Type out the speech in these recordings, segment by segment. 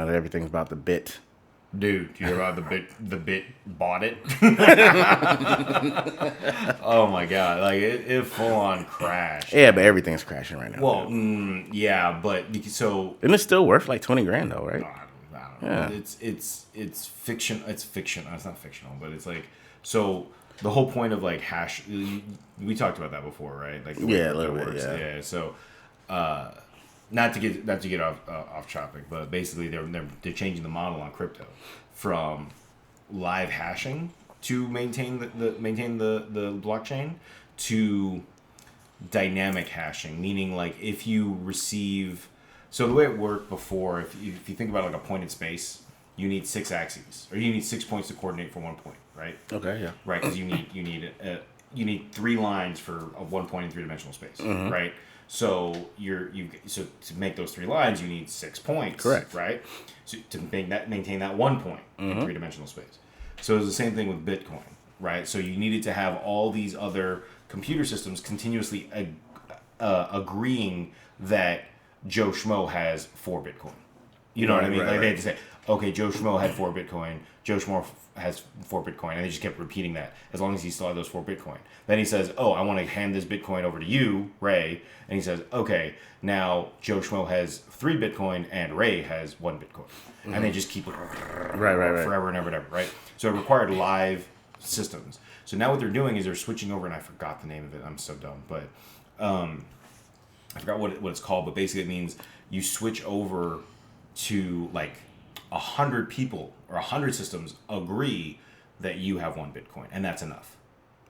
now everything's about the bit. Dude, you hear about the bit bought it? Oh my god, like it full on crashed. Yeah, but everything's crashing right now. Well, yeah, but so and it's still worth like $20,000 though, right? I don't know. It's fiction. It's fiction. It's not fictional, but it's like so. The whole point of like hash, we talked about that before, right? Like the way a little bit, yeah. So, not to get off topic, but basically they're changing the model on crypto from live hashing to maintain the blockchain to dynamic hashing, meaning like if you receive. So the way it worked before, if you think about like a pointed space, you need 6 axes, or you need 6 points to coordinate for 1 point, right? Okay, yeah. Right, because you need 3 lines for a 1 point in 3-dimensional space, right? So so to make those 3 lines, you need 6 points, correct? Right, so to maintain that 1 point in 3-dimensional space. So it's the same thing with Bitcoin, right? So you needed to have all these other computer systems continuously agreeing that Joe Schmo has 4 Bitcoin. You know what I mean? Like they had to say, okay, Joe Schmo had 4 Bitcoin. Joe Schmo has 4 Bitcoin, and they just kept repeating that as long as he still had those 4 Bitcoin. Then he says, "Oh, I want to hand this Bitcoin over to you, Ray." And he says, "Okay, now Joe Schmo has 3 Bitcoin, and Ray has 1 Bitcoin." And they just keep it forever and ever and ever, right? So it required live systems. So now what they're doing is they're switching over, and I forgot the name of it. I'm so dumb, but I forgot what it's called. But basically, it means you switch over to like 100 people or 100 systems agree that you have 1 Bitcoin, and that's enough.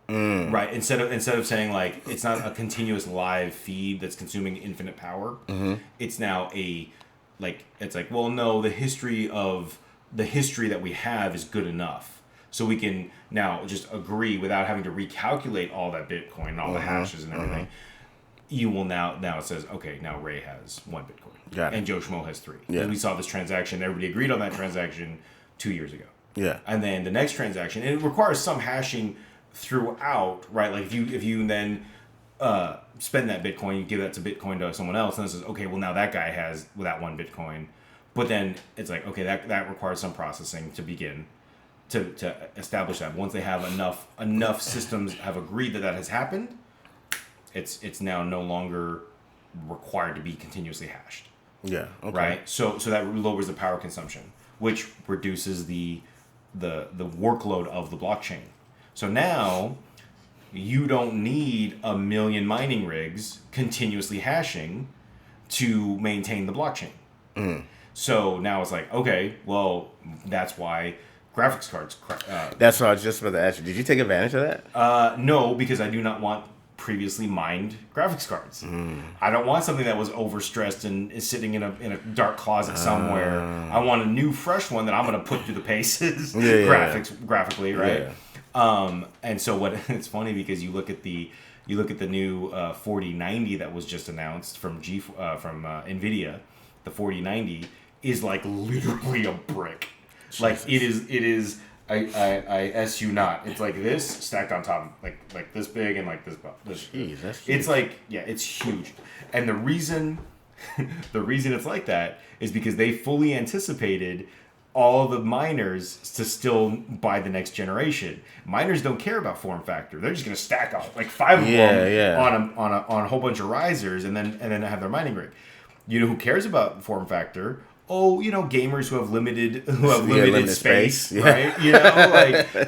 Right? Instead of saying like it's not a continuous live feed that's consuming infinite power, it's now it's like, well, no, the history that we have is good enough. So we can now just agree without having to recalculate all that Bitcoin and all the hashes and everything. You will now it says, okay, now Ray has 1 Bitcoin. Got it. And Joe Schmo has 3. Yeah. And we saw this transaction. Everybody agreed on that transaction 2 years ago. Yeah. And then the next transaction, and it requires some hashing throughout, right? Like if you then spend that Bitcoin, you give that to Bitcoin to someone else, and it says, okay, well now that guy has that 1 Bitcoin. But then it's like, okay, that requires some processing to begin to establish that. Once they have enough systems have agreed that has happened, it's now no longer required to be continuously hashed. Yeah. Okay. Right. So that lowers the power consumption, which reduces the workload of the blockchain. So now you don't need a million mining rigs continuously hashing to maintain the blockchain. So now it's like, okay, well, that's why graphics cards. That's what I was just about to ask you. Did you take advantage of that? No, because I do not want previously mined graphics cards. I don't want something that was overstressed and is sitting in a dark closet somewhere. I want a new, fresh one that I'm going to put through the paces graphically, right? Yeah. And so it's funny because you look at the new 4090 that was just announced from Nvidia. The 4090 is like literally a brick. Jesus. Like it is. I SU not. It's like this stacked on top, like this big and like this. Jeez, that's huge. It's like, yeah, it's huge. And the reason it's like that is because they fully anticipated all the miners to still buy the next generation. Miners don't care about form factor. They're just gonna stack like 5 of them on a whole bunch of risers and then have their mining rig. You know who cares about form factor? Oh, gamers who have limited space, right?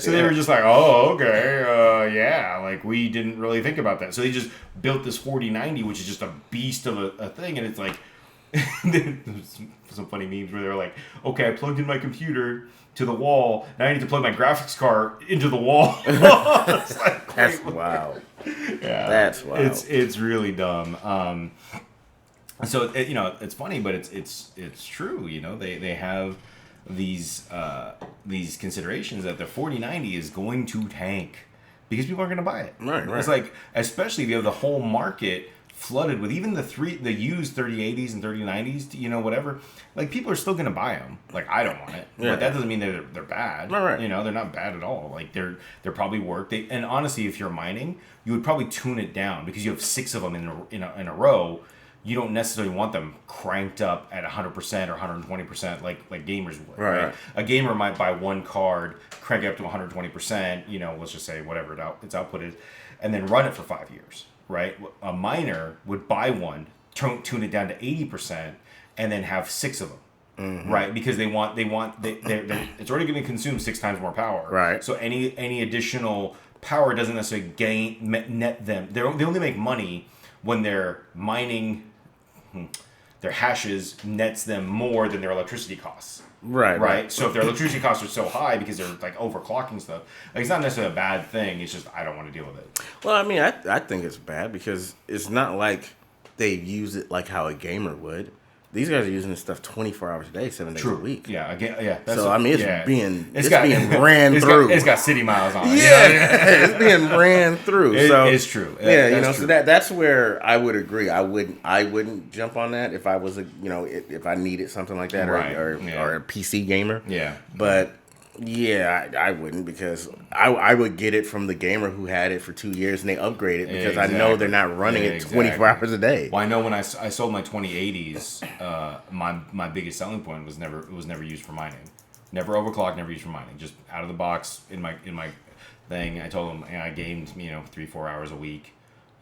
So they were just like, oh, okay, like we didn't really think about that. So they just built this 4090, which is just a beast of a thing, and it's like, some funny memes where they're like, okay, I plugged in my computer to the wall, now I need to plug my graphics card into the wall. It's like, that's wild. Yeah, that's wild. It's really dumb. So it's funny, but it's true. They have these considerations that the 4090 is going to tank because people aren't going to buy it. Right. It's like, especially if you have the whole market flooded with even the used 3080s and 3090s, whatever. Like, people are still going to buy them. Like, I don't want it, but that doesn't mean they're bad. Right. They're not bad at all. Like, they're probably work. And honestly, if you're mining, you would probably tune it down because you have 6 of them in a row. you don't necessarily want them cranked up at 100% or 120% like gamers would. Right. A gamer might buy one card, crank it up to 120%. Let's just say whatever its output is, and then run it for 5 years. Right. A miner would buy one, tune it down to 80%, and then have 6 of them. Mm-hmm. Right, because they're it's already going to consume 6 times more power. Right. So any additional power doesn't necessarily net them. They only make money when they're mining. Their hashes nets them more than their electricity costs. Right. So if their electricity costs are so high because they're like overclocking stuff, it's not necessarily a bad thing. It's just I don't want to deal with it. Well, I mean, I think it's bad because it's not like they use it like how a gamer would. These guys are using this stuff 24 hours a day, 7 days a week. Yeah, again, So it's being ran through. It's got city miles on it. Yeah, it's being ran through. It's true. True. So that's where I would agree. I wouldn't jump on that if I was if I needed something like that or a PC gamer. Yeah, but. Yeah, I wouldn't because I would get it from the gamer who had it for 2 years and they upgrade it because I know they're not running it 24 hours a day. Well, I know when I sold my 2080s, my biggest selling point was never used for mining, never overclocked, never used for mining, just out of the box in my thing. I told them I gamed 3-4 hours a week,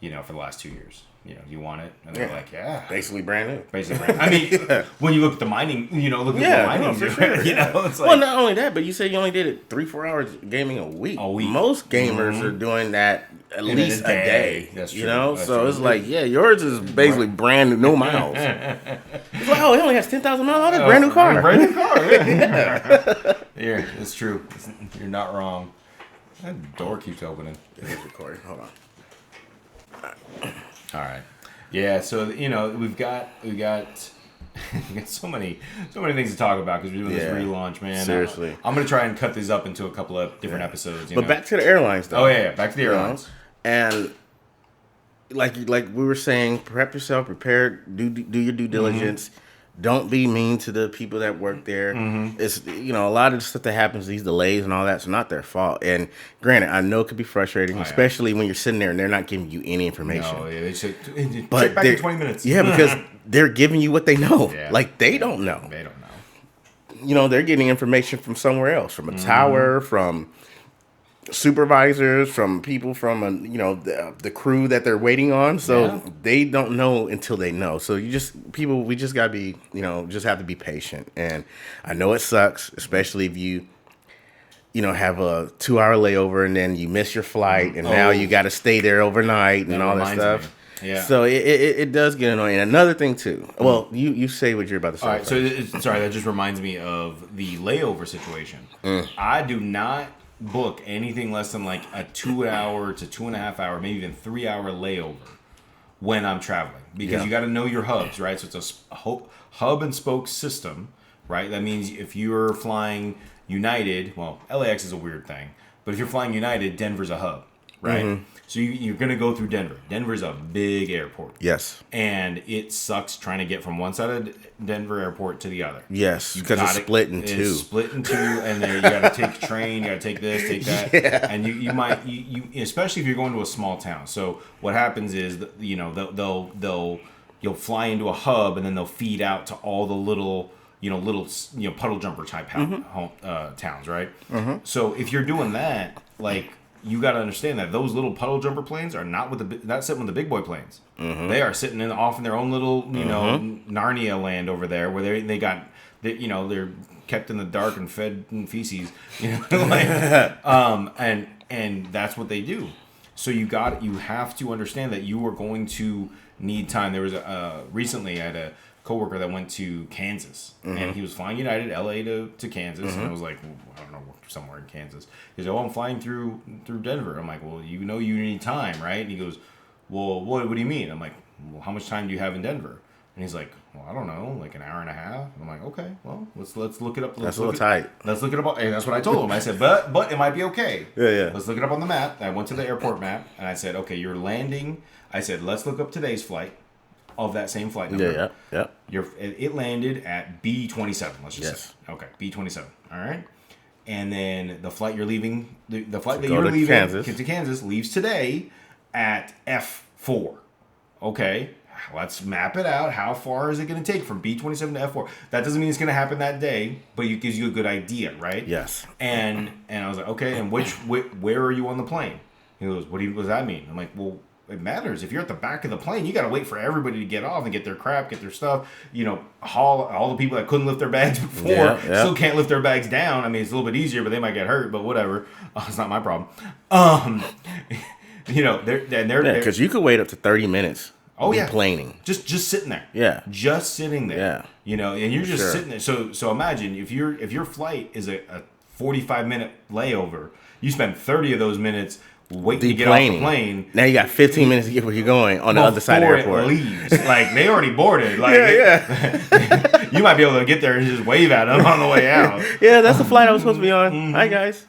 for the last 2 years. You want it? And they're like, yeah. Basically brand new. I mean, when you look at the mining, look at the mining, for sure. It's like... Well, not only that, but you said you only did it 3-4 hours gaming a week. Most gamers are doing that at least a day. That's true. That's true. It's like, yours is basically brand new, no miles. It's like, it only has 10,000 miles on it. Brand new car. Brand new car, yeah, it's true. You're not wrong. That door keeps opening. It's recording. Hold on. All right. Yeah, so we've got so many things to talk about because we're doing this relaunch, man. Seriously. I'm going to try and cut these up into a couple of different episodes, But back to the airlines though. Oh yeah, back to the airlines. And like we were saying, prep yourself, prepare, do your due diligence. Mm-hmm. Don't be mean to the people that work there. Mm-hmm. It's a lot of the stuff that happens, these delays and all that's not their fault. And granted, I know it could be frustrating, especially when you're sitting there and they're not giving you any information. No, they said check back in 20 minutes. Yeah, because they're giving you what they know. Yeah. Like they don't know. They don't know. They're getting information from somewhere else, from a tower, from supervisors, from people from the crew that they're waiting on. So they don't know until they know. So we just gotta be just have to be patient. And I know it sucks, especially if you have a 2-hour layover and then you miss your flight and now you got to stay there overnight and all that stuff. Yeah. So it does get annoying. And another thing too. Well, you say what you're about to say. All right. So that just reminds me of the layover situation. I do not book anything less than like a 2-hour to 2.5 hour, maybe even 3-hour layover when I'm traveling because you got to know your hubs, right? So it's a hub and spoke system, right? That means if you're flying United, well, LAX is a weird thing, but if you're flying United, Denver's a hub, right? Mm-hmm. So you're going to go through Denver. Denver's a big airport. Yes. And it sucks trying to get from one side of Denver airport to the other. Yes, because it's split in two. It's split in two, and then you got to take a train, you got to take this, take that. Yeah. And you might, especially if you're going to a small town. So what happens is, you'll fly into a hub, and then they'll feed out to all the little puddle jumper type towns, right? Mm-hmm. So if you're doing that, like, you got to understand that those little puddle jumper planes are not sitting with the big boy planes. Mm-hmm. They are sitting off in their own little, Narnia land over there, where they're kept in the dark and fed in feces, and that's what they do. So you have to understand that you are going to need time. There was recently I had a coworker that went to Kansas, and he was flying United LA to Kansas, and I was like, I don't know, somewhere in Kansas. He goes, I'm flying through Denver. I'm like, well, you need time, right? And he goes, well, what do you mean? I'm like, well, how much time do you have in Denver? And he's like, well, I don't know, like an hour and a half. And I'm like, okay, well, let's look it up. That's a little tight. Let's look it up. And that's what I told him. I said, but it might be okay. Yeah. Let's look it up on the map. I went to the airport map, and I said, okay, you're landing. I said, let's look up today's flight of that same flight number. Yeah. It landed at B27. Let's just say. Okay, B27. All right. And then the flight you're leaving, the flight that you're leaving to Kansas leaves today at F4. Okay. let's map it out. How far is it going to take from B-27 to F-4? That doesn't mean it's going to happen that day, but it gives you a good idea, right? Yes. And I was like, okay, and where are you on the plane? He goes, what does that mean? I'm like, well, it matters. If you're at the back of the plane, you got to wait for everybody to get off and get their crap, get their stuff. Haul all the people that couldn't lift their bags before still can't lift their bags down. I mean, it's a little bit easier, but they might get hurt. But whatever, it's not my problem. They're because you could wait up to 30 minutes. Oh yeah, planing. Just sitting there. Yeah, just sitting there. Yeah, and you're just sitting there. So imagine if your flight is a 45-minute layover, you spend 30 of those minutes waiting to get off the plane. Now you got 15 minutes to get where you're going on the other side of the airport. Before it leaves. Like, they already boarded. Like, yeah. You might be able to get there and just wave at them on the way out. Yeah, that's the flight I was supposed to be on. Mm-hmm. Hi, guys.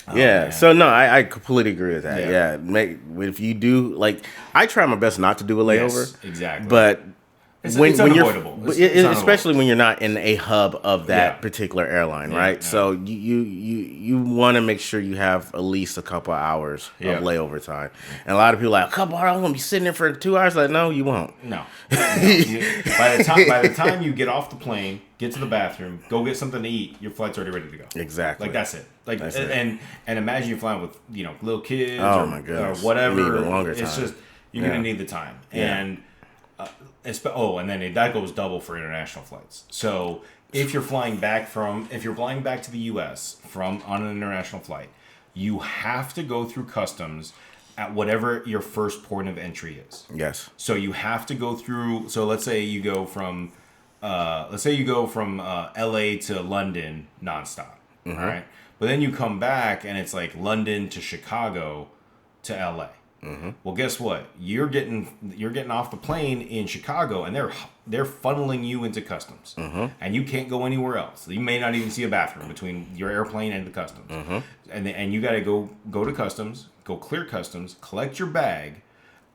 Oh, yeah. man. So, no, I completely agree with that. Yeah. If you do, like, I try my best not to do a layover. Yes, exactly. But it's unavoidable. Especially when you're not in a hub of that particular airline, right? Yeah. So you want to make sure you have at least a couple of hours of layover time. And a lot of people are like, a couple hours, I'm going to be sitting there for 2 hours. Like, no, you won't. No. By the time you get off the plane, get to the bathroom, go get something to eat, your flight's already ready to go. Exactly. Like, that's it. Like, and imagine you're flying with, little kids my goodness. or whatever. You need a longer time. It's just, you're going to need the time. Yeah. And and then that goes double for international flights. So if you're flying back to the U.S. on an international flight, you have to go through customs at whatever your first point of entry is. Yes. So you have to go through. So let's say you go from L.A. to London nonstop. Mm-hmm. All right, but then you come back and it's like London to Chicago to L.A. Mm-hmm. Well, guess what? You're getting off the plane in Chicago, and they're funneling you into customs, and you can't go anywhere else. You may not even see a bathroom between your airplane and the customs, and you got to go to customs, go clear customs, collect your bag,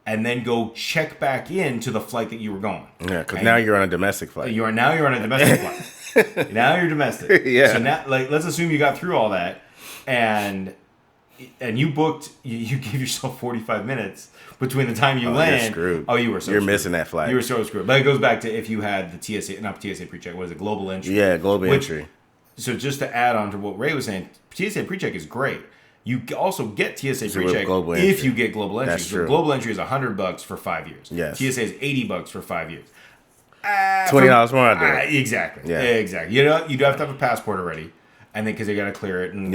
and then go check back into the flight that you were going. Yeah, because now you're on a domestic flight. You're on a domestic flight. Now you're domestic. Yeah. So now, let's assume you got through all that, and you booked, you gave yourself 45 minutes between the time you land. You're screwed. Oh, you were so You're screwed. missing that flight. You were so screwed. But it goes back to if you had the TSA, not TSA PreCheck, what is it, global entry? Yeah, global entry. So just to add on to what Ray was saying, TSA PreCheck is great. You also get TSA PreCheck if you get global entry. That's true. So global entry is $100 for 5 years. Yes. TSA is $80 for 5 years. $20 more out there. Exactly. Yeah. Exactly. You do have to have a passport already. And then because they got to clear it and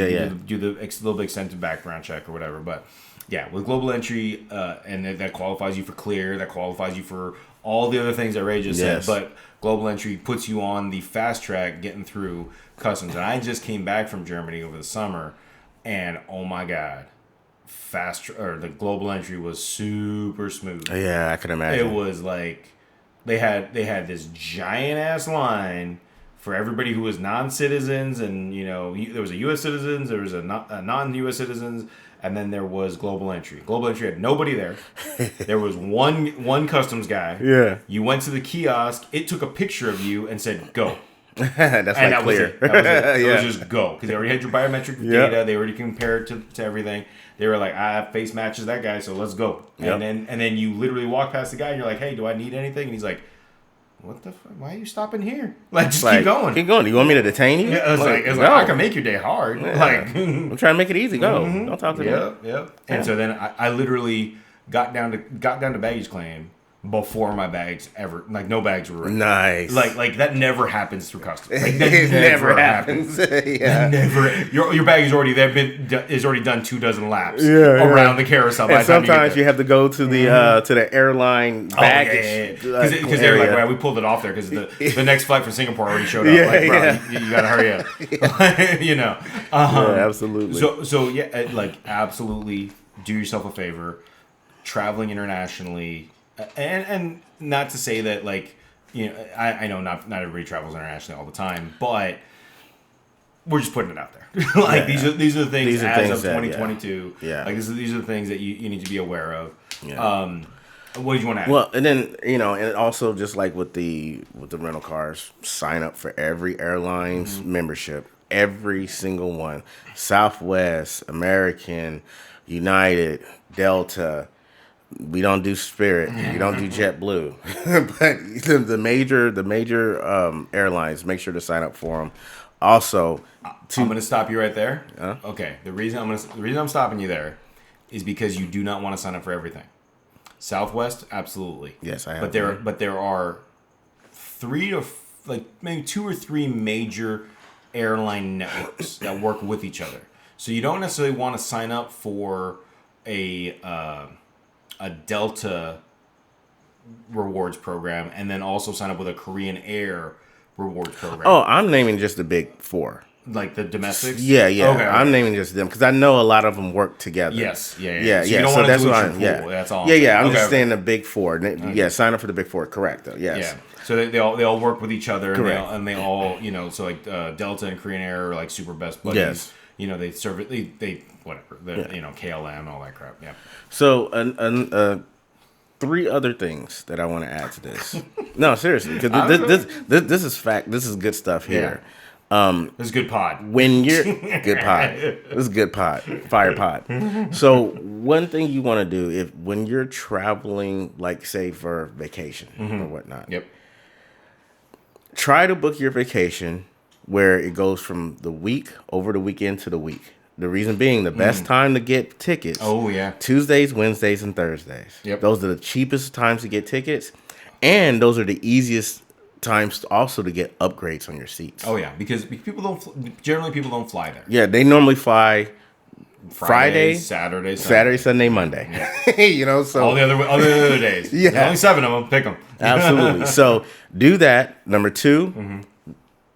do the little bit extensive background check or whatever. But yeah, with global entry, and that qualifies you for clear, that qualifies you for all the other things that Ray just said. But global entry puts you on the fast track getting through customs. And I just came back from Germany over the summer, and oh my God, the global entry was super smooth. Yeah, I can imagine. It was like they had this giant ass line for everybody who was non-citizens, and there was a U.S. citizens, there was a non-U.S. citizens, and then there was global entry. Global entry had nobody there. There was one customs guy. Yeah. You went to the kiosk. It took a picture of you and said go. That's and like that clear. was it. That was it. It was just go, because they already had your biometric data. They already compared to everything. They were like, I have face matches that guy, so let's go. Yep. And then you literally walk past the guy and you're like, hey, do I need anything? And he's like, what the fuck? Why are you stopping here? Like, just keep going. Keep going. Do you want me to detain you? Yeah, it's like I can make your day hard. Yeah. Like, I'm trying to make it easy. Go. Don't talk to me. Yep. And so then I literally got down to baggage claim before my bags ever, like, no bags were ready. Nice. Like that never happens through customs. Like, that it never happens. Yeah. Never. Your bag is already there. Is already done 24 laps around the carousel. And sometimes you have to go to the airline baggage. Because they're like, well, we pulled it off there because the next flight from Singapore already showed up. Like, bro, you gotta hurry up. Absolutely. So yeah, like, absolutely do yourself a favor. Traveling internationally. And not to say that, like, I know not everybody travels internationally all the time, but we're just putting it out there. These are the things as of 2022. Yeah. Like, these are the things that you need to be aware of. Yeah. What did you want to add? Well, and then and also just like with the rental cars, sign up for every airline's membership, every single one: Southwest, American, United, Delta. We don't do Spirit. We don't do JetBlue. But the major airlines, make sure to sign up for them. Also, I'm going to stop you right there. Okay. The reason I'm stopping you there is because you do not want to sign up for everything. Southwest, absolutely. Yes, I have. But there are maybe 2 or 3 major airline networks that work with each other. So you don't necessarily want to sign up for a Delta rewards program and then also sign up with a Korean Air rewards program. Oh, I'm naming just the big 4. Like the domestics? Yeah. Okay. I'm naming just them because I know a lot of them work together. Yes. Yeah. So you don't want to dilute your pool. Yeah. That's all. I'm just saying the big 4. Yeah, sign up for the big 4. Correct, though. Yes. Yeah. So they all work with each other. Correct. And they all, so like Delta and Korean Air are like super best buddies. Yes. They serve it. They whatever. KLM, all that crap. Yeah. So 3 other things that I want to add to this. No, seriously, because this is fact. This is good stuff here. This is good pod. When you're good pod, this is good pod, fire pod. So one thing you want to do when you're traveling, like say for vacation or whatnot, try to book your vacation where it goes from the week over the weekend to the week. The reason being, the best time to get tickets. Oh, yeah. Tuesdays, Wednesdays, and Thursdays. Yep. Those are the cheapest times to get tickets, and those are the easiest times also to get upgrades on your seats. Oh yeah, because people don't fly there. Yeah, they normally fly Friday, Saturday, Sunday, Monday. Yeah. So all the other days. Yeah, there's only 7 of them. Pick them. Absolutely. So do that. Number 2,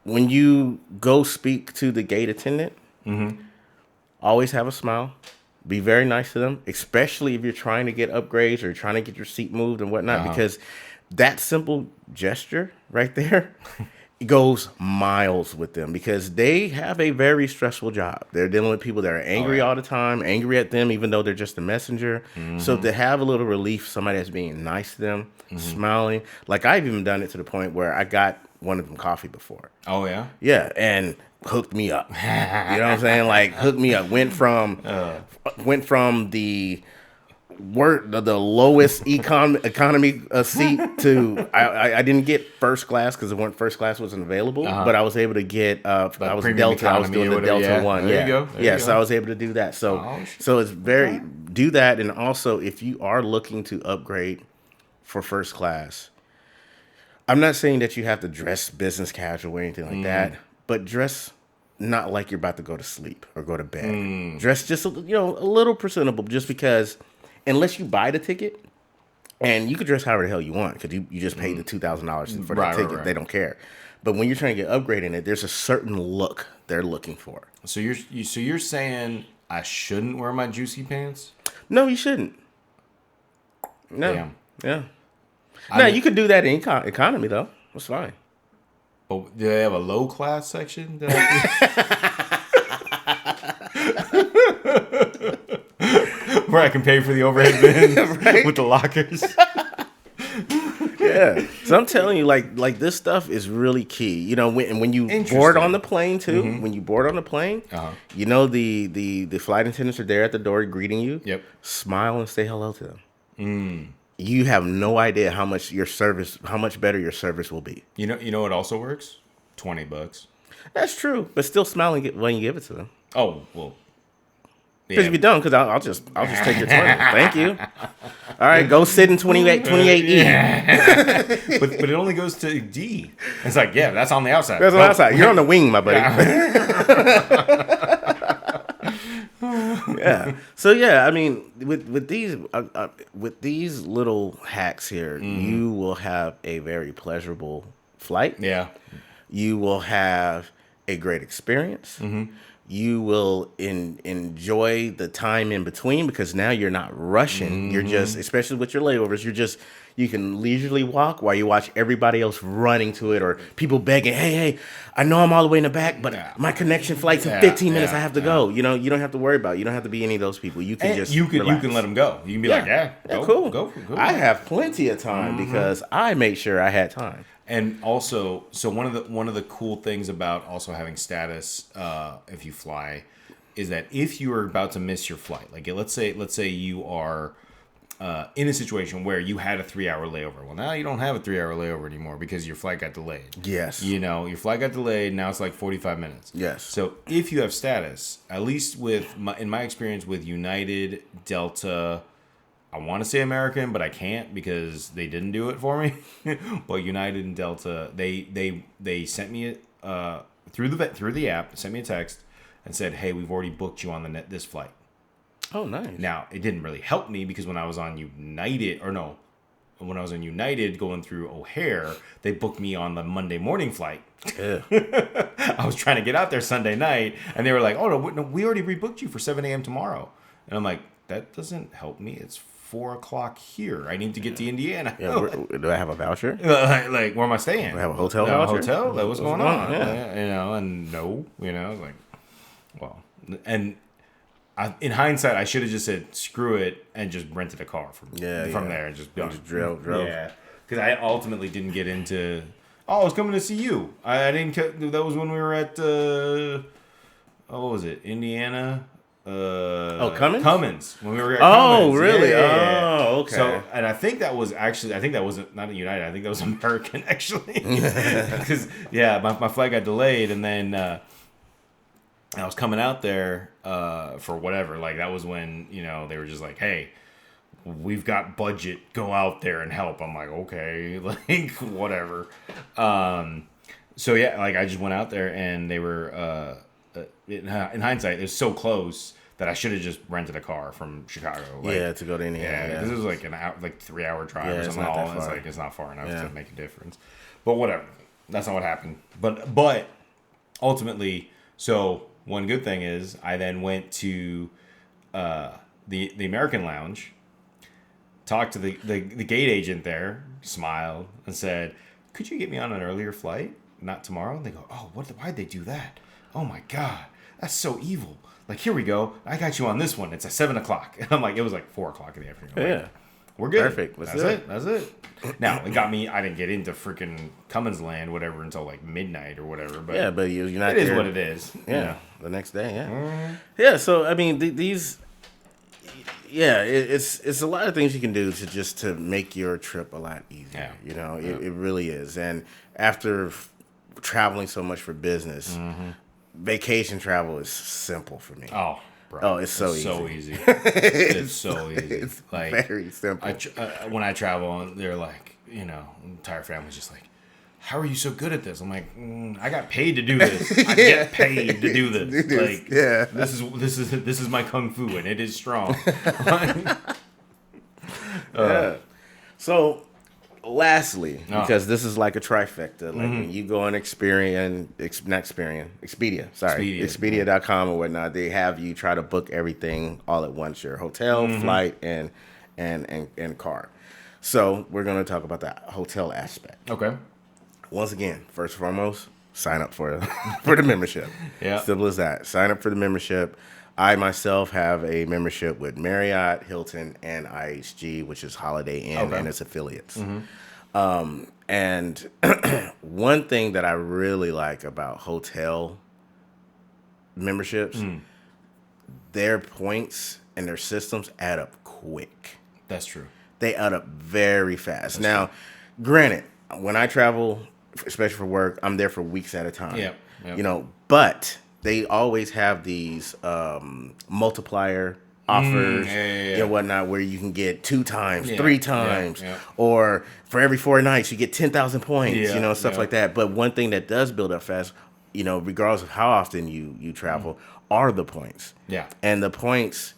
when you go speak to the gate attendant, always have a smile. Be very nice to them, especially if you're trying to get upgrades or trying to get your seat moved and whatnot, because that simple gesture right there goes miles with them because they have a very stressful job. They're dealing with people that are angry all the time, angry at them, even though they're just a messenger. So to have a little relief, somebody that's being nice to them, smiling. Like I've even done it to the point where I got one of them coffee before. Oh, yeah? Yeah, and hooked me up. You know what I'm saying? Like hooked me up. Went from the lowest economy seat to I didn't get first class because first class wasn't available, but I was able to get I was Delta. I was doing the Delta one. There you go. So I was able to do that. So it's very do that, and also if you are looking to upgrade for first class, I'm not saying that you have to dress business casual or anything like that, but dress not like you're about to go to sleep or go to bed. Dress just a little presentable, just because. Unless you buy the ticket, and you can dress however the hell you want because you just paid the $2,000 for the ticket. Right. They don't care. But when you're trying to get upgraded in it, there's a certain look they're looking for. So you're saying I shouldn't wear my juicy pants? No, you shouldn't. No. Damn. Yeah. You could do that in economy though. That's fine. But do they have a low class section? Where I can pay for the overhead bins with the lockers. Yeah. So I'm telling you, like this stuff is really key. When you board on the plane too, when you board on the plane, the flight attendants are there at the door greeting you. Yep. Smile and say hello to them. You have no idea how much better your service will be. You know what also works? $20. That's true, but still smiling when you give it to them. Oh well. Because if you don't, because I'll just take your 20. Thank you. All right, go sit in 28E. but it only goes to D. It's like, yeah, that's on the outside. That's on the outside. You're on the wing, my buddy. Yeah. So yeah, I mean, with these little hacks here, you will have a very pleasurable flight. Yeah. You will have a great experience. You will enjoy the time in between because now you're not rushing. You're just, especially with your layovers, you can leisurely walk while you watch everybody else running to it or people begging, hey, I know I'm all the way in the back, but my connection flight's in 15 minutes. I have to go. You don't have to worry about it. You don't have to be any of those people. You can just relax. You can let them go. You can be like, go. I have plenty of time because I made sure I had time. And also, so one of the cool things about also having status, if you fly, is that if you are about to miss your flight, like let's say you are in a situation where you had a 3-hour layover. Well, now you don't have a 3-hour layover anymore because your flight got delayed. Yes. You know, your flight got delayed. Now it's like 45 minutes. Yes. So if you have status, at least in my experience with United, Delta, I want to say American, but I can't because they didn't do it for me. But United and Delta, they sent me through the app, sent me a text and said, "Hey, we've already booked you on this flight." Oh, nice. Now, it didn't really help me because when I was on United going through O'Hare, they booked me on the Monday morning flight. Yeah. I was trying to get out there Sunday night, and they were like, "Oh, no, we already rebooked you for 7 a.m. tomorrow." And I'm like, that doesn't help me. It's 4 o'clock here. I need to get to Indiana. Yeah, do I have a voucher? Like, where am I staying? Do I have a hotel voucher? Hotel? Like, what's going on? Yeah. You know, and no, you know, like, well, and in hindsight, I should have just said screw it and just rented a car from there and just drove. Yeah, because I ultimately didn't get into. Oh, I was coming to see you. I didn't. That was when we were at. What was it? Indiana. Cummins? Cummins. When we were at Cummins. Oh, really? Yeah. Oh, okay. So, and I think that was not a United. I think that was American, actually. Because, my flight got delayed, and then I was coming out there for whatever. Like, that was when, you know, they were just like, hey, we've got budget. Go out there and help. I'm like, okay. Like, whatever. So, yeah, like, I just went out there, and they were... in hindsight, it was so close that I should have just rented a car from Chicago. Like, to go to Indiana. Yeah, because it was like an hour, like 3-hour drive or something. It's not that far. It's like it's not far enough to make a difference. But whatever, that's not what happened. But ultimately, so one good thing is I then went to the American Lounge, talked to the gate agent there, smiled and said, "Could you get me on an earlier flight? Not tomorrow?" And they go, "Oh, why'd they do that? Oh my God, that's so evil. Like, here we go. I got you on this one. It's at 7 o'clock." And I'm like, it was like 4 o'clock in the afternoon. Like, Yeah. we're good. Perfect. That's it. Now, it got me, I didn't get into freaking Cummins Land, whatever, until like midnight or whatever. But yeah, but you're not it is there. what it is. Yeah. You know? The next day, yeah. Mm-hmm. Yeah, so, I mean, these... Yeah, it's a lot of things you can do to make your trip a lot easier. Yeah. You know, it really is. And after traveling so much for business... Vacation travel is simple for me. Oh, bro. Oh, it's so easy. So easy. It's so easy. It's like, very simple. When I travel, they're like, you know, the entire family's just like, "How are you so good at this?" I'm like, I got paid to do this. I get paid to do this. Like, this is my kung fu, and it is strong. So, lastly, because this is like a trifecta, like when you go on Expedia.com or whatnot, they have you try to book everything all at once, your hotel, flight, and car. So we're going to talk about the hotel aspect. Okay. Once again, first and foremost, sign up for the membership. Yeah. Simple as that. Sign up for the membership. I myself have a membership with Marriott, Hilton, and IHG, which is Holiday Inn and its affiliates. And one thing that I really like about hotel memberships, their points and their systems add up quick. That's true. They add up very fast. Now, granted, when I travel, especially for work, I'm there for weeks at a time. Yep. You know, but they always have these multiplier offers and whatnot where you can get 2 times, 3 times, or for every 4 nights you get 10,000 points, you know, stuff like that. But one thing that does build up fast, you know, regardless of how often you travel, are the points. Yeah. And the points,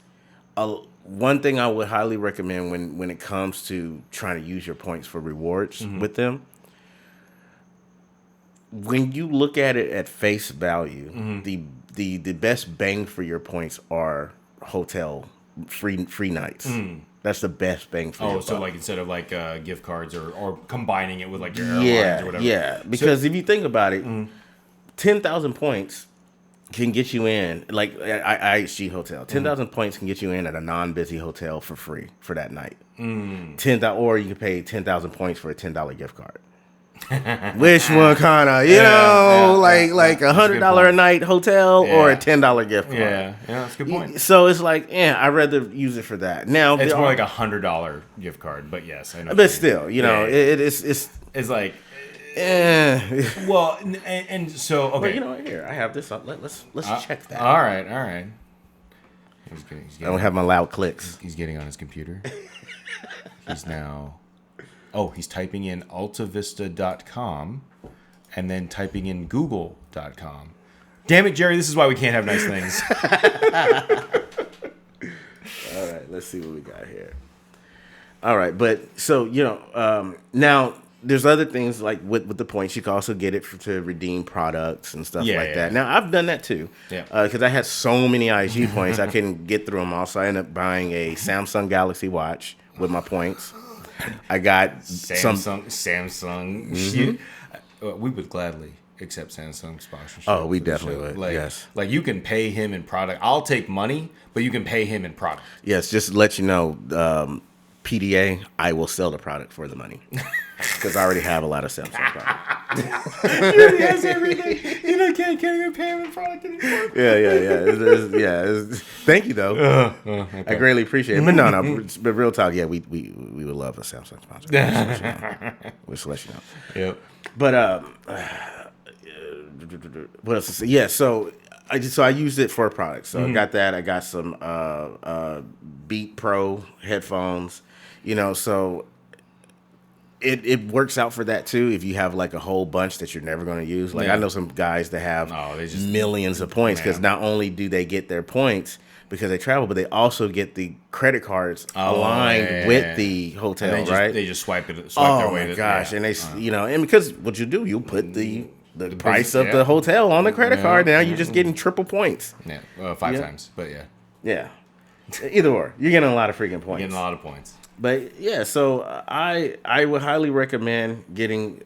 one thing I would highly recommend when it comes to trying to use your points for rewards with them, when you look at it at face value, the best bang for your points are hotel free nights. That's the best bang for your buck. So like instead of like gift cards or combining it with like your airlines or whatever. Yeah, because if you think about it, 10,000 points can get you in, like IHG Hotel. 10,000 points can get you in at a non-busy hotel for free for that night. Or you can pay 10,000 points for a $10 gift card. Which one kind of, like $100 a night hotel or a $10 gift card? Yeah, that's a good point. So it's like, I'd rather use it for that. Now it's more like $100 gift card, but yes, I know. But still, it's like, well, and so okay. But here I have this. Let's check that. All right. He's I don't have my loud clicks. He's getting on his computer. He's now. Oh, he's typing in altavista.com and then typing in google.com. Damn it, Jerry, this is why we can't have nice things. All right, let's see what we got here. All right, but so, now there's other things like with the points. You can also get it to redeem products and stuff like that. Now, I've done that too. Yeah. Because I had so many IG points, I couldn't get through them all. So I ended up buying a Samsung Galaxy Watch with my points. I got Samsung. We would gladly accept Samsung sponsorship. Oh, we definitely would. Yes. Like you can pay him in product. I'll take money, but you can pay him in product. Yes, just to let you know, PDA, I will sell the product for the money. Because I already have a lot of Samsung products. You already has everything. You can't even pay him in product anymore. Yeah. Thank you, though. Okay. I greatly appreciate it. But no. But real talk, we would love a Samsung sponsor. We'll just let you know. Yep. But what else to say? Yeah, so I used it for a product. So I got that. I got some Beat Pro headphones. So it works out for that too. If you have like a whole bunch that you're never going to use, I know some guys that have millions of points because not only do they get their points because they travel, but they also get the credit cards aligned with the hotel, right? They just swipe their way. Oh my gosh! And they, and because what you do, you put the price of the hotel on the credit card. Now you're just getting triple points. Yeah, 5 times, but yeah. Yeah. Either or, you're getting a lot of freaking points. Getting a lot of points. But yeah, so I would highly recommend getting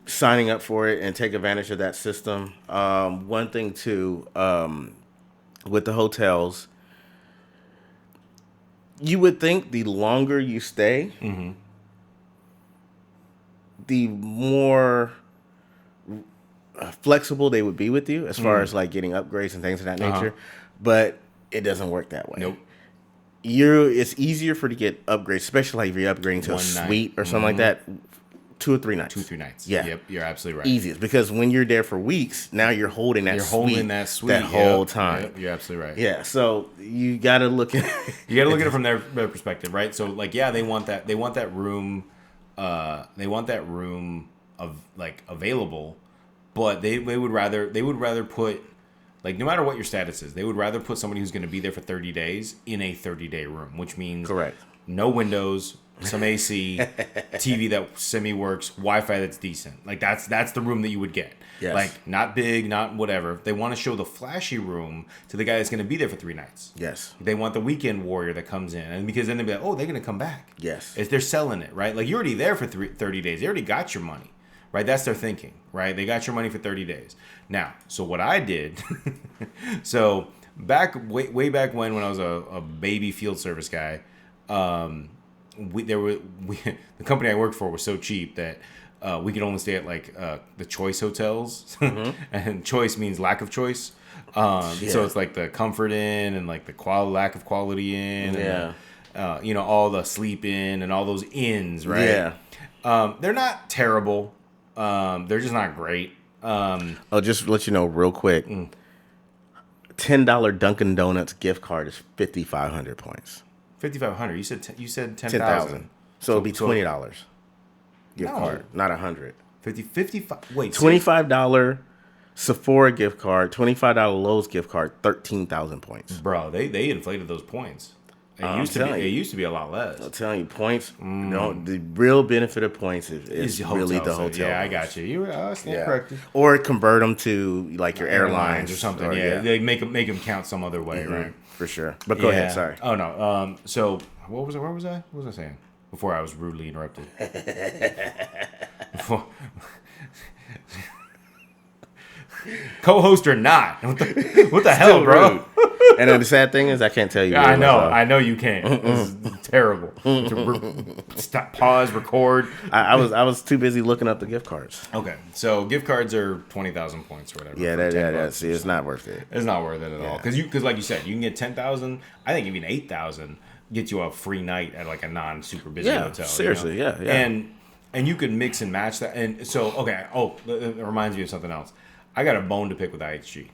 signing up for it and take advantage of that system. One thing too, with the hotels, you would think the longer you stay, the more flexible they would be with you as far as like getting upgrades and things of that nature. But it doesn't work that way. Nope. It's easier to get upgrades, especially like if you're upgrading to a suite or something like that. 2 or 3 nights. 2 or 3 nights. Yeah. Yep, you're absolutely right. Easiest because when you're there for weeks, now you're holding that suite that whole time. Yep, you're absolutely right. Yeah, so you got to look at it from their perspective, right? So like, they want that room, of like available, but they would rather put, like, no matter what your status is, they would rather put somebody who's going to be there for 30 days in a 30-day room, which means correct. No windows, some AC, TV that semi-works, Wi-Fi that's decent. Like, that's the room that you would get. Yes. Like, not big, not whatever. They want to show the flashy room to the guy that's going to be there for 3 nights. Yes. They want the weekend warrior that comes in. And because then they'll be like, oh, they're going to come back. Yes. If they're selling it, right? Like, you're already there for 30 days. They already got your money. Right, that's their thinking, right? They got your money for 30 days. Now, so what I did, so way back when I was a baby field service guy, the company I worked for was so cheap that we could only stay at like the choice hotels, and choice means lack of choice. So it's like the Comfort Inn and like the lack of Quality Inn, and all the Sleep Inn and all those inns, right? Yeah, they're not terrible. They're just not great. Just to let you know real quick, $10 Dunkin' Donuts gift card is 5,500 points. 5,500. You said 10,000. So it'll be $20 gift card, not 100. 55. Wait, $25 Sephora gift card, $25 Lowe's gift card, 13,000 points. Bro, they inflated those points. It used to be a lot less. I'm telling you, points. The real benefit of points is really the hotel. Yeah, I got you. You stand corrected. Or convert them to like your airlines or something. They make them count some other way, right? For sure. But go ahead. Sorry. Oh no. So what was I? Where was I? What was I saying before I was rudely interrupted? Co-host or not? What the hell, bro? And then the sad thing is, I can't tell you. I know you can't. This is terrible. Stop, pause, record. I was too busy looking up the gift cards. Okay, so gift cards are 20,000 points or whatever. Yeah, that. See, it's not worth it. It's not worth it at all because like you said, you can get 10,000. I think even 8,000 gets you a free night at like a non-super busy hotel. Seriously, you know? And you can mix and match that. And so okay, it reminds me of something else. I got a bone to pick with IHG.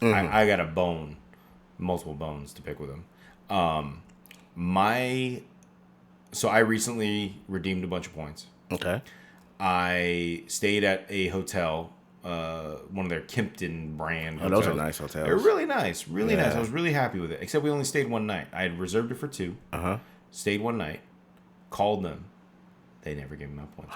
I got a bone, multiple bones to pick with them. So I recently redeemed a bunch of points. Okay. I stayed at a hotel, one of their Kimpton brand hotels. Those are nice hotels. They're really nice, really nice. I was really happy with it. Except we only stayed one night. I had reserved it for 2. Stayed one night. Called them. They never gave me my points.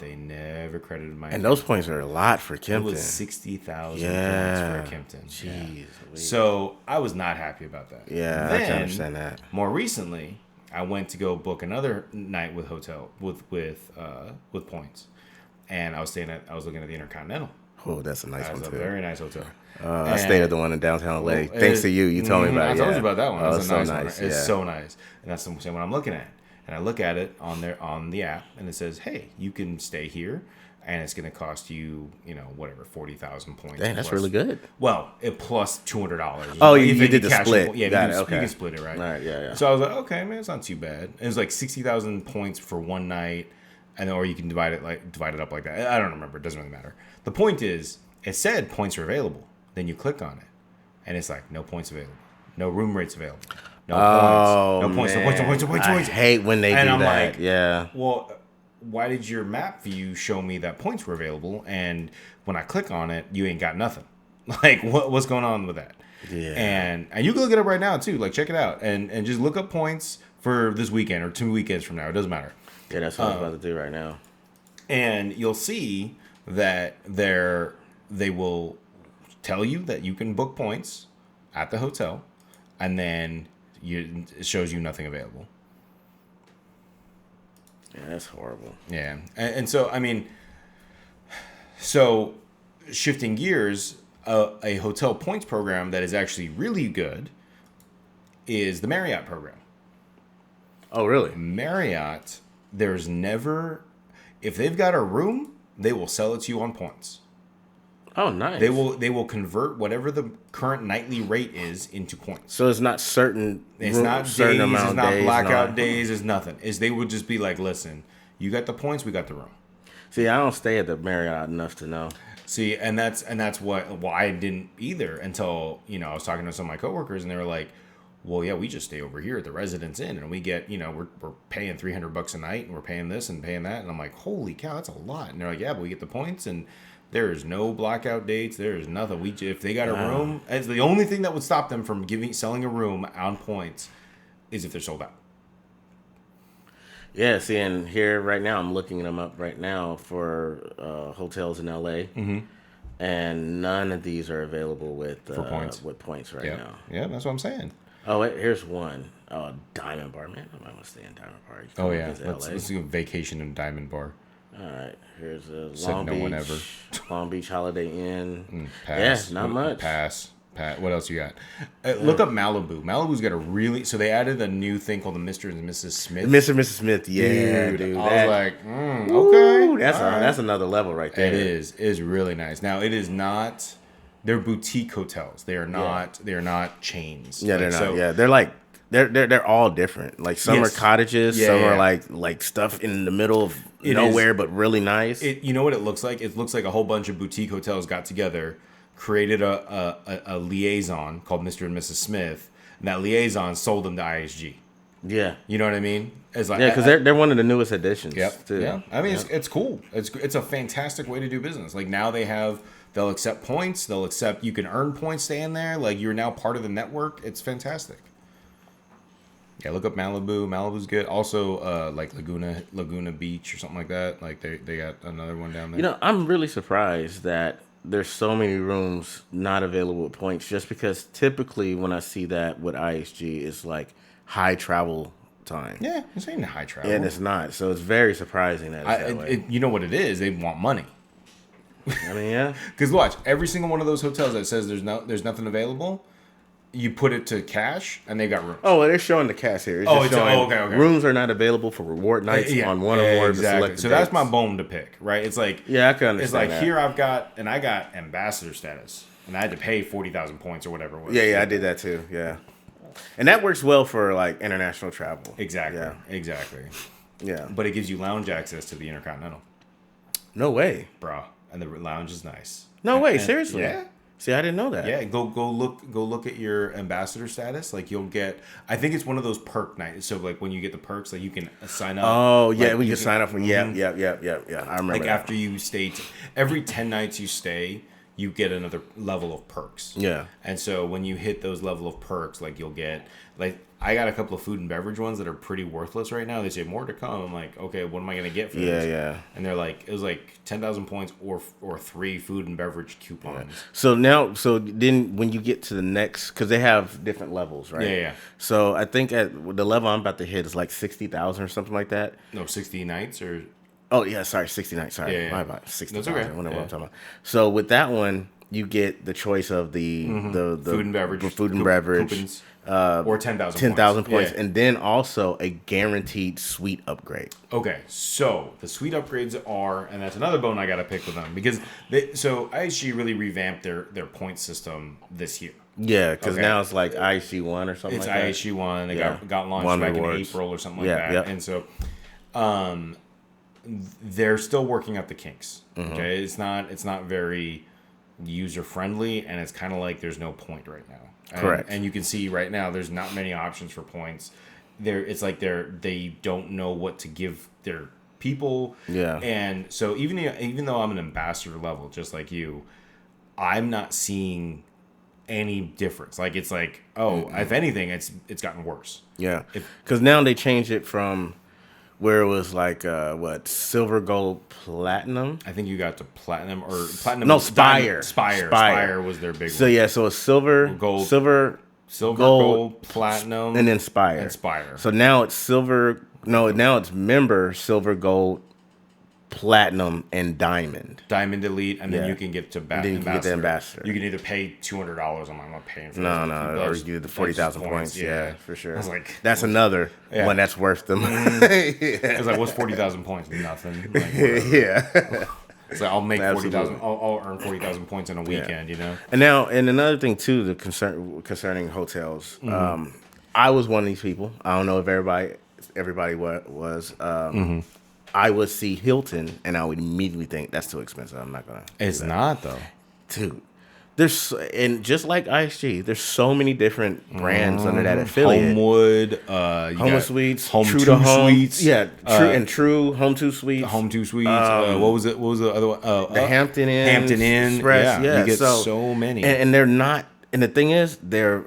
They never credited my. And those points are a lot for Kimpton. It was 60,000 points for a Kimpton. Jeez. So I was not happy about that. Yeah, I can understand that. More recently, I went to go book another night with points, and I was looking at the Intercontinental. Oh, that's a nice one That's too. a very nice hotel. I stayed at the one in downtown LA. Thanks to you told me about it. I told you about that one. Oh, That's a nice one. nice. It's so nice, and that's the same one I'm looking at. And I look at it on the app, and it says, "Hey, you can stay here, and it's going to cost you, whatever, 40,000 points." Dang, that's really good. Well, it plus $200. Oh, you did the split. Yeah, you can split it, right? All right, yeah. So I was like, okay, man, it's not too bad. It was like 60,000 points for one night, or you can divide it up like that. I don't remember. It doesn't really matter. The point is, it said points are available. Then you click on it, and it's like no points available, no room rates available. No points. No points. I hate when they do I'm that. like, yeah. Well, why did your map view show me that points were available? And when I click on it, you ain't got nothing. Like, what's going on with that? Yeah. And you can look it up right now too. Like, check it out and just look up points for this weekend or 2 weekends from now. It doesn't matter. Yeah, that's what I'm about to do right now. And you'll see that they will tell you that you can book points at the hotel, and then it shows you nothing available. Yeah, that's horrible. Yeah. And so, I mean, shifting gears, a hotel points program that is actually really good is the Marriott program. Oh, really? Marriott, there's never, if they've got a room, they will sell it to you on points. Oh, nice. They will convert whatever the current nightly rate is into points. So it's not certain. It's not days. It's not blackout days. It's nothing. They would just be like, listen, you got the points, we got the room. See, I don't stay at the Marriott enough to know. See, and that's why I didn't either until I was talking to some of my coworkers, and they were like, well, yeah, we just stay over here at the Residence Inn, and we get we're paying $300 a night, and we're paying this and paying that, and I'm like, holy cow, that's a lot. And they're like, yeah, but we get the points and. There is no blackout dates. There is nothing. If they got a room, it's the only thing that would stop them from selling a room on points is if they're sold out. Yeah, see, and here right now, I'm looking them up right now for hotels in LA, and none of these are available with points right now. Yeah, that's what I'm saying. Oh, wait, here's one. Oh, Diamond Bar, man. I might want to stay in Diamond Bar. Oh yeah, let's do a vacation in Diamond Bar. All right, here's a Long Beach Holiday Inn. Pass. Yeah, not much. Pass. What else you got? Look up Malibu. Malibu's got so they added a new thing called the Mr. and Mrs. Smith. Mr. and Mrs. Smith, yeah, dude. I was like, okay. That's another level right there. It is. It is really nice. Now, it is not, they're boutique hotels. They are not, they are not chains. Yeah, they're not. So, yeah, they're like, they're all different. Like some are cottages, some are like stuff in the middle of nowhere, but really nice. You know what it looks like? It looks like a whole bunch of boutique hotels got together, created a liaison called Mr. and Mrs. Smith, and that liaison sold them to IHG. Yeah, you know what I mean? It's like, because they're one of the newest additions. Yep. Too. Yeah. I mean, it's cool. It's a fantastic way to do business. Like now they'll accept points. You can earn points staying there. Like you're now part of the network. It's fantastic. Yeah, look up Malibu. Malibu's good. Also, like Laguna Beach or something like that. Like they got another one down there. I'm really surprised that there's so many rooms not available with points. Just because typically when I see that with IHG, it's like high travel time. Yeah, it's ain't high travel. And it's not. So it's very surprising that it's that way. You know what it is? They want money. I mean, yeah. Because watch, every single one of those hotels that says there's nothing available. You put it to cash, and they got rooms. Oh, well, they're showing the cash here. It's showing rooms are not available for reward nights on one or more of the selected So dates. that's my bone to pick, right? It's like I can understand. It's like that. here I got ambassador status, and I had to pay 40,000 points or whatever it was. Yeah, I did that too. Yeah, and that works well for like international travel. Exactly. Yeah. Exactly. Yeah, but it gives you lounge access to the Intercontinental. No way, bro. And the lounge is nice. No way, seriously. Yeah. See, I didn't know that. Yeah, go look at your ambassador status. Like you'll get, I think it's one of those perk nights. So like when you get the perks, like you can sign up. Oh yeah, like, we can sign up for. Yeah. I remember. Like that. after you stay, every 10 nights you stay, you get another level of perks. Yeah. And so when you hit those level of perks, like you'll get like I got a couple of food and beverage ones that are pretty worthless right now. They say more to come. I'm like, okay, what am I gonna get for this? Yeah. And they're like, it was like 10,000 points or 3 food and beverage coupons. Yeah. So then when you get to the next, because they have different levels, right? Yeah. So I think at the level I'm about to hit is like 60,000 or something like that. No, 60 nights or. Oh yeah, sorry, 69. Sorry, yeah. my bad. 60. That's okay. Whatever I'm talking about. So with that one, you get the choice of the food and beverage, coupons, or 10,000 points, and then also a guaranteed suite upgrade. Okay, so the suite upgrades are, and that's another bone I got to pick with them because IHG really revamped their point system this year. Yeah, because now it's like IHG 1 or something. It's like that. IHG 1. They got launched back in April or something like that, and so. They're still working out the kinks. Okay, it's not very user friendly, and it's kind of like there's no point right now. Correct. And you can see right now there's not many options for points. It's like they don't know what to give their people. Yeah. And so even though I'm an ambassador level, just like you, I'm not seeing any difference. Like it's like if anything, it's gotten worse. Yeah, because now they changed it from. Where it was like silver, gold, platinum. I think you got to platinum or platinum. No, Spire. Spire was their big one. So yeah, so it's silver, silver, gold, platinum, and then Spire. So now it's silver. No, now it's member, silver, gold, platinum, and diamond. Diamond elite, and then you can get to ambassador. You can get the ambassador. You can either pay $200. I'm not paying for no, or you do the 40,000 points. Yeah, for sure. I was like, that's another one that's worth them. It's like, what's 40,000 points? Nothing. Like, yeah. It's like I'll make 40,000. I'll earn 40,000 points in a weekend. You know. And another thing too, concerning hotels. I was one of these people. I don't know if everybody was. I would see Hilton, and I would immediately think that's too expensive. I'm not gonna. It's not though, dude. And just like IHG, there's so many different brands under that affiliate. Homewood, Home Suites, Home True 2 to Home, Suites, True Home 2 Suites, Home 2 Suites. What was it? What was the other one? The Hampton Inn, Express. Yeah, you get so many, and they're not. And the thing is, they're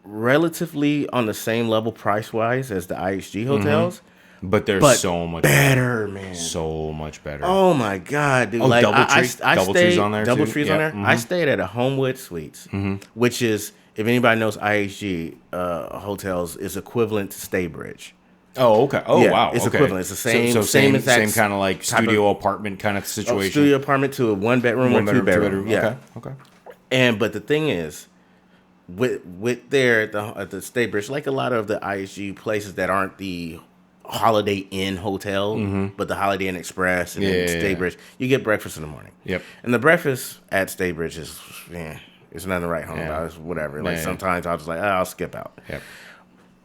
relatively on the same level price wise as the IHG hotels. But they're so much better, man. So much better. Oh my god, dude! Like Doubletree's on there. Doubletree's on there. I stayed at a Homewood Suites, which is, if anybody knows IHG hotels, is equivalent to Staybridge. Oh, okay. Oh, yeah, wow. It's okay. equivalent. It's the same, same kind of like studio apartment kind of situation. Studio apartment to a 1-bedroom or 2-bedroom. Yeah. Okay. But the thing is, with there at the Staybridge, like a lot of the IHG places that aren't the Holiday Inn hotel, but the Holiday Inn Express and then Staybridge, you get breakfast in the morning. Yep. And the breakfast at Staybridge is, it's nothing to write home about. It's whatever. Like sometimes I'll just like, I'll skip out. Yep.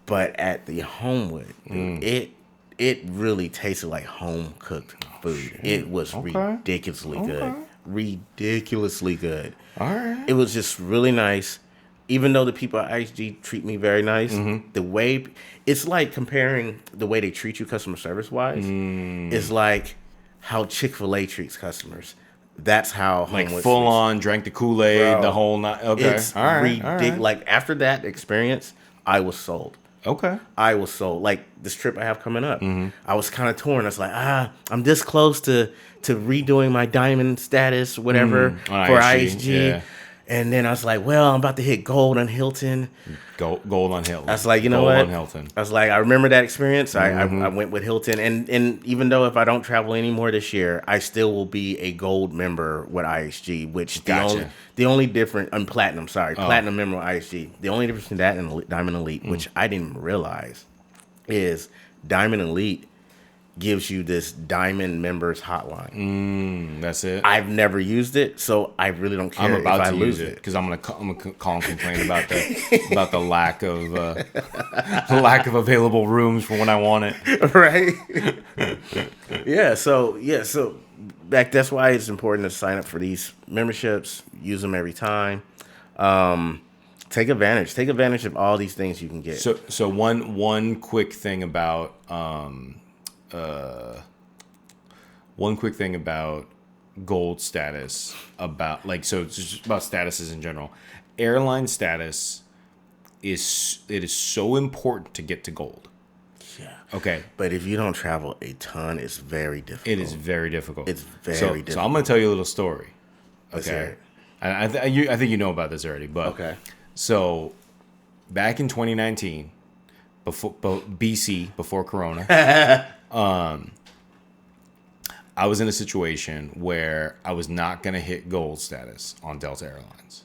But at the Homewood, dude, it really tasted like home cooked food. Shit. It was ridiculously good. Ridiculously good. All right. It was just really nice. Even though the people at IHG treat me very nice, the way it's like comparing the way they treat you customer service wise is like how Chick-fil-A treats customers. That's how like full on drank the Kool-Aid, the whole night. Okay, it's ridiculous. Like after that experience, I was sold. Okay, I was sold. Like this trip I have coming up, I was kind of torn. I was like, I'm this close to redoing my diamond status, whatever, for IHG. And then I was like, well, I'm about to hit gold on Hilton. Gold on Hilton. I was like, you know gold what? on Hilton. I was like, I remember that experience. I went with Hilton. And even though if I don't travel anymore this year, I still will be a gold member with IHG, which the only difference, I'm platinum, sorry, platinum member with IHG. The only difference in that and Diamond Elite, which I didn't even realize, is Diamond Elite gives you this diamond members hotline. That's it. I've never used it, so I really don't care I'm about if I to lose use it because I'm gonna call and complain about the lack of available rooms for when I want it. Right? So that's why it's important to sign up for these memberships. Use them every time. Take advantage of all these things you can get. So one quick thing about gold status, about like, so it's just about statuses in general. Airline status is so important to get to gold. Yeah. Okay. But if you don't travel a ton, it's very difficult. It is very difficult. It's very difficult. So I'm going to tell you a little story. Okay. I think you know about this already, but okay. So back in 2019, before Corona, I was in a situation where I was not going to hit gold status on Delta Airlines.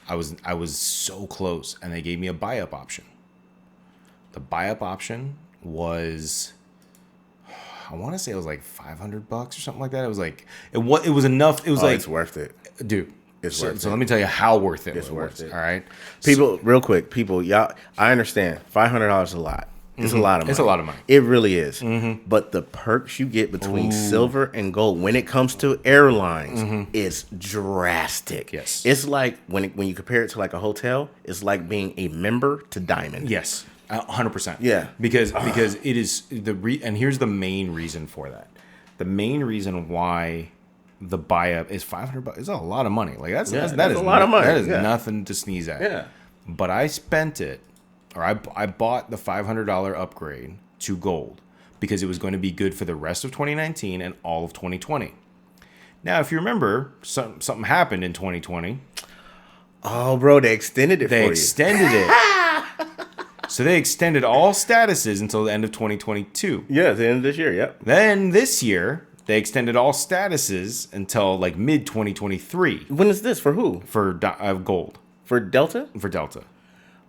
I was so close, and they gave me a buy-up option. The buy-up option was, I want to say it was like $500 or something like that. It was like it was enough. It was like it's worth it, dude. It's worth it. So let me tell you how worth it. It's worth it. All right, people. Real quick, y'all. I understand $500 is a lot. It's a lot of money. It's a lot of money. It really is. But the perks you get between silver and gold when it comes to airlines is drastic. Yes. It's like when you compare it to like a hotel, it's like being a member to Diamond. Yes. 100%. Yeah. Because it is and here's the main reason for that. The main reason why the buy-up is $500. It's a lot of money. Like that is a lot of money. That is nothing to sneeze at. Yeah. But I spent it, or I bought the $500 upgrade to gold because it was going to be good for the rest of 2019 and all of 2020. Now, if you remember, something happened in 2020. Oh, bro, they extended it for you. They extended it. So they extended all statuses until the end of 2022. Yeah, the end of this year, yep. Then this year, they extended all statuses until like mid-2023. When is this? For who? For gold. For Delta? For Delta.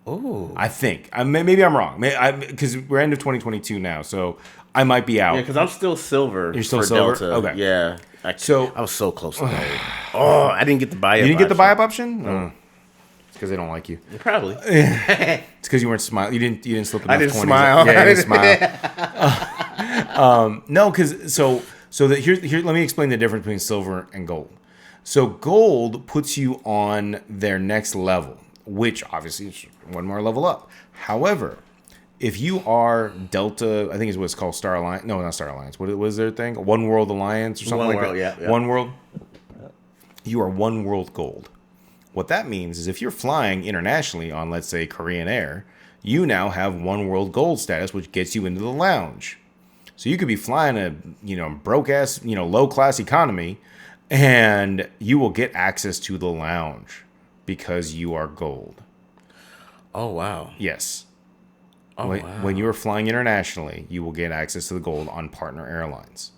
Oh. I think. Maybe I'm wrong. Because we're end of 2022 now, so I might be out. Yeah, because I'm still silver. You're still for silver? Delta. Okay. Yeah. I was so close to gold. Oh, I didn't get the buy-up. You didn't get the option. buy-up option? No. It's because they don't like you. Probably. It's because you weren't smiling. You didn't slip enough 20s. I didn't smile. Yeah, you didn't smile. No, because here. Let me explain the difference between silver and gold. So gold puts you on their next level, which obviously is one more level up. However, if you are Delta, I think is what's called Star Alliance. No, not Star Alliance. What was their thing? One World Alliance or something that. Yeah. One World. You are One World Gold. What that means is if you're flying internationally on, let's say, Korean Air, you now have One World Gold status, which gets you into the lounge. So you could be flying a, broke ass, low class economy, and you will get access to the lounge because you are gold. Oh, wow. Yes. Oh, wow. When you are flying internationally, you will get access to the gold on partner airlines.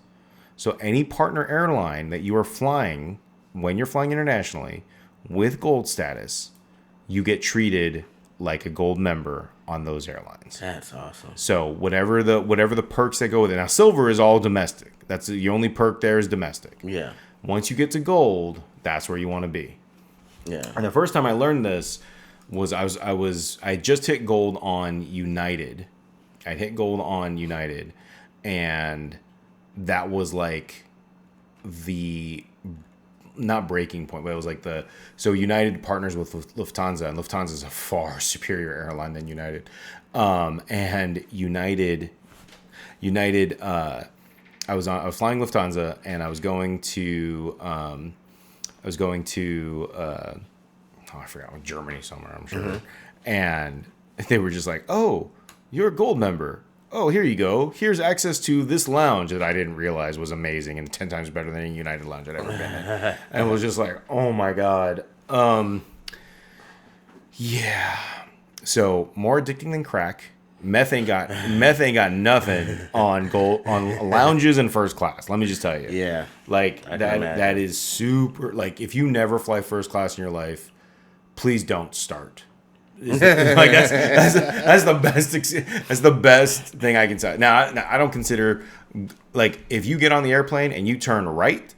So any partner airline that you are flying, when you're flying internationally with gold status, you get treated like a gold member on those airlines. That's awesome. So whatever the perks that go with it. Now, silver is all domestic. That's the only perk there is domestic. Yeah. Once you get to gold, that's where you want to be. Yeah. And the first time I learned this was I just hit gold on United. I hit gold on United, and that was like the not breaking point, but it was like so United partners with Lufthansa, and Lufthansa is a far superior airline than United. And United, I was flying Lufthansa, and I was going to I forgot, Germany somewhere, I'm sure. Mm-hmm. And they were just like, "Oh, you're a gold member. Oh, here you go. Here's access to this lounge that I didn't realize was amazing and 10 times better than any United lounge I'd ever been in." And it was just like, oh my God, Yeah. So more addicting than crack. Meth ain't got nothing on lounges and first class. Let me just tell you. Yeah. Like that is super. Like if you never fly first class in your life, please don't start. Like that's the best. That's the best thing I can say. Now I don't consider, like, if you get on the airplane and you turn right,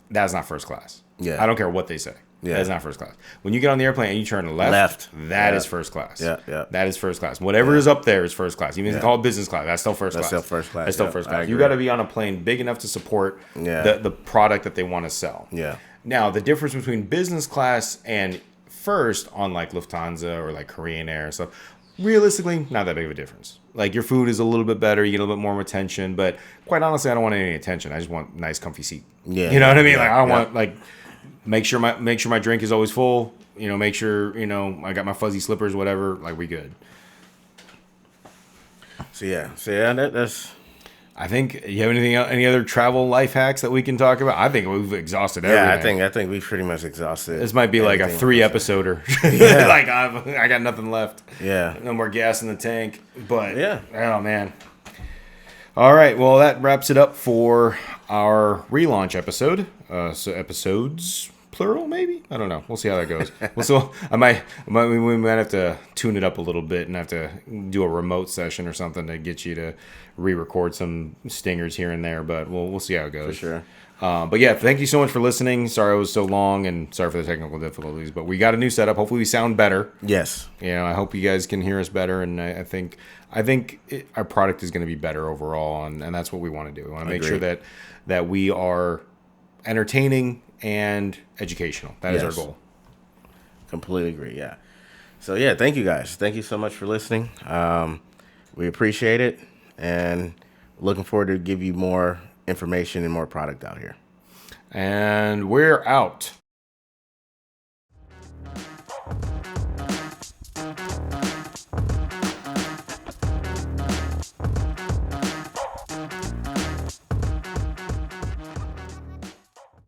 that's not first class. Yeah. I don't care what they say. Yeah. That's not first class. When you get on the airplane and you turn left, that is first class. Yeah, yeah. That is first class. Whatever is up there is first class. Even if they call it business class, that's still first class. That's still first class. That's still first class. You got to be on a plane big enough to support the product that they want to sell. Yeah. Now, the difference between business class and first on like Lufthansa or like Korean Air and stuff, realistically, not that big of a difference. Like your food is a little bit better, you get a little bit more attention, but quite honestly, I don't want any attention. I just want a nice, comfy seat. Yeah, you know what I mean? Yeah, like I don't want like make sure my drink is always full. You know, make sure I got my fuzzy slippers, whatever. Like we good. So that's. I think you have any other travel life hacks that we can talk about? I think we've exhausted everything. Yeah, I think we've pretty much exhausted. This might be like a 3-episoder. Yeah. Like I got nothing left. Yeah. No more gas in the tank. But yeah. Oh man. All right. Well, that wraps it up for our relaunch episode. So episodes plural, maybe? I don't know. We'll see how that goes. We might have to tune it up a little bit and have to do a remote session or something to get you to re-record some stingers here and there. But we'll see how it goes. For sure. But yeah, thank you so much for listening. Sorry it was so long, and sorry for the technical difficulties. But we got a new setup. Hopefully, we sound better. Yes. I hope you guys can hear us better, and I think our product is going to be better overall, and that's what we want to do. We want to make sure that we are entertaining and educational. That is our goal. Completely agree. Yeah. So yeah, thank you guys. Thank you so much for listening. We appreciate it, and looking forward to give you more information and more product out here. And we're out.